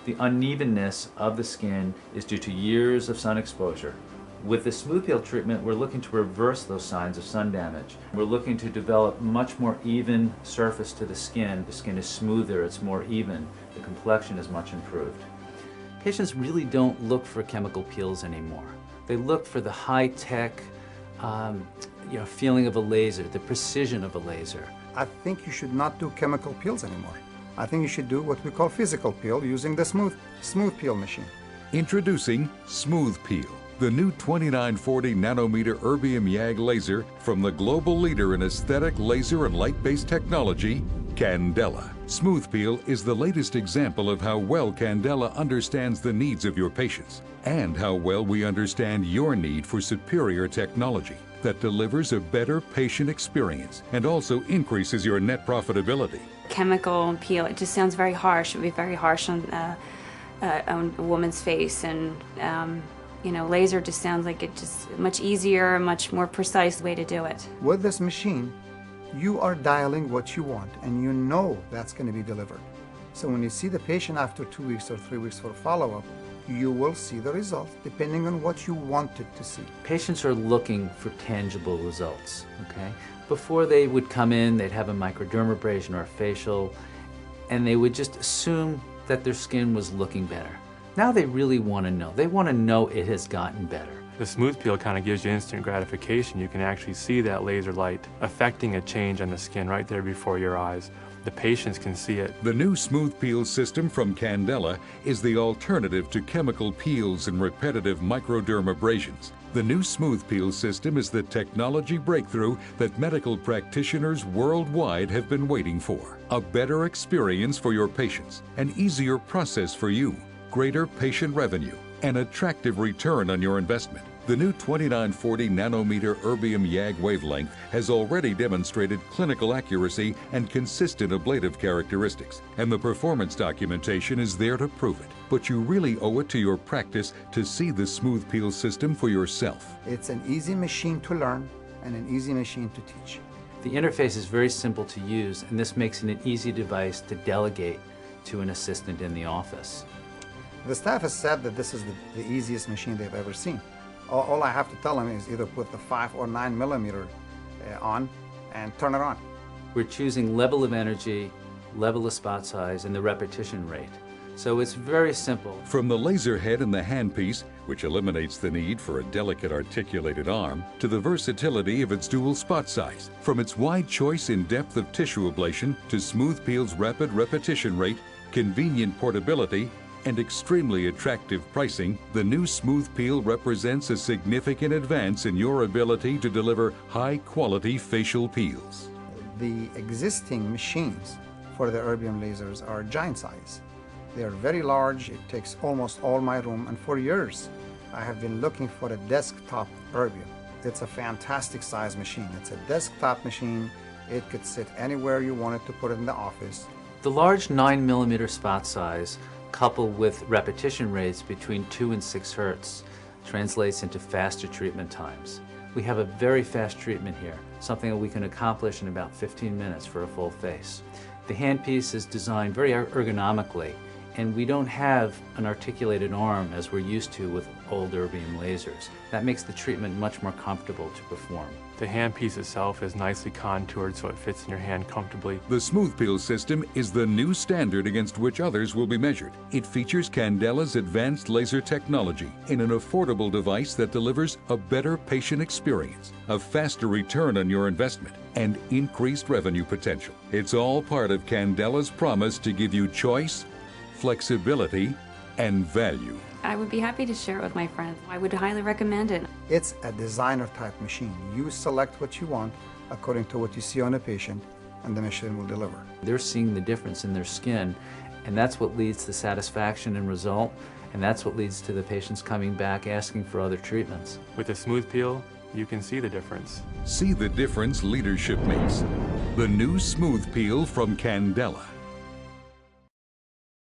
The unevenness of the skin is due to years of sun exposure. With the smooth peel treatment, we're looking to reverse those signs of sun damage. We're looking to develop much more even surface to the skin. The skin is smoother, it's more even, the complexion is much improved. Patients really don't look for chemical peels anymore. They look for the high-tech feeling of a laser, the precision of a laser. I think you should not do chemical peels anymore. I think you should do what we call physical peel using the smooth peel machine. Introducing Smooth Peel, the new 2940 nanometer erbium YAG laser from the global leader in aesthetic laser and light-based technology, Candela. Smooth Peel is the latest example of how well Candela understands the needs of your patients and how well we understand your need for superior technology that delivers a better patient experience and also increases your net profitability. Chemical peel, it just sounds very harsh. It would be very harsh on a woman's face, and laser just sounds like it's just much easier, a much more precise way to do it. With this machine, you are dialing what you want, and you know that's going to be delivered. So when you see the patient after 2 weeks or 3 weeks for follow-up, you will see the results depending on what you wanted to see. Patients are looking for tangible results, okay? Before they would come in, they'd have a microdermabrasion or a facial, and they would just assume that their skin was looking better. Now they really want to know. They want to know it has gotten better. The smooth peel kind of gives you instant gratification. You can actually see that laser light affecting a change on the skin right there before your eyes. The patients can see it. The new Smooth Peel system from Candela is the alternative to chemical peels and repetitive microdermabrasions. The new Smooth Peel system is the technology breakthrough that medical practitioners worldwide have been waiting for. A better experience for your patients, an easier process for you, greater patient revenue, an attractive return on your investment. The new 2940 nanometer erbium YAG wavelength has already demonstrated clinical accuracy and consistent ablative characteristics, and the performance documentation is there to prove it. But you really owe it to your practice to see the Smooth Peel system for yourself. It's an easy machine to learn and an easy machine to teach. The interface is very simple to use, and this makes it an easy device to delegate to an assistant in the office. The staff has said that this is the easiest machine they've ever seen. All I have to tell them is either put the 5 or 9 millimeter on and turn it on. We're choosing level of energy, level of spot size, and the repetition rate. So it's very simple. From the laser head and the handpiece, which eliminates the need for a delicate articulated arm, to the versatility of its dual spot size. From its wide choice in depth of tissue ablation to Smooth Peel's rapid repetition rate, convenient portability, and extremely attractive pricing, the new Smooth Peel represents a significant advance in your ability to deliver high-quality facial peels. The existing machines for the erbium lasers are giant size. They are very large. It takes almost all my room, and for years I have been looking for a desktop erbium. It's a fantastic size machine. It's a desktop machine. It could sit anywhere you wanted to put it in the office. The large 9 millimeter spot size coupled with repetition rates between 2 and 6 hertz translates into faster treatment times. We have a very fast treatment here, something that we can accomplish in about 15 minutes for a full face. The handpiece is designed very ergonomically, and we don't have an articulated arm as we're used to with old erbium lasers. That makes the treatment much more comfortable to perform. The handpiece itself is nicely contoured so it fits in your hand comfortably. The Smooth Peel system is the new standard against which others will be measured. It features Candela's advanced laser technology in an affordable device that delivers a better patient experience, a faster return on your investment, and increased revenue potential. It's all part of Candela's promise to give you choice, flexibility, and value. I would be happy to share it with my friends. I would highly recommend it. It's a designer type machine. You select what you want according to what you see on a patient, and the machine will deliver. They're seeing the difference in their skin, and that's what leads to satisfaction and result, and that's what leads to the patients coming back asking for other treatments. With the Smooth Peel, you can see the difference. See the difference leadership makes. The new Smooth Peel from Candela.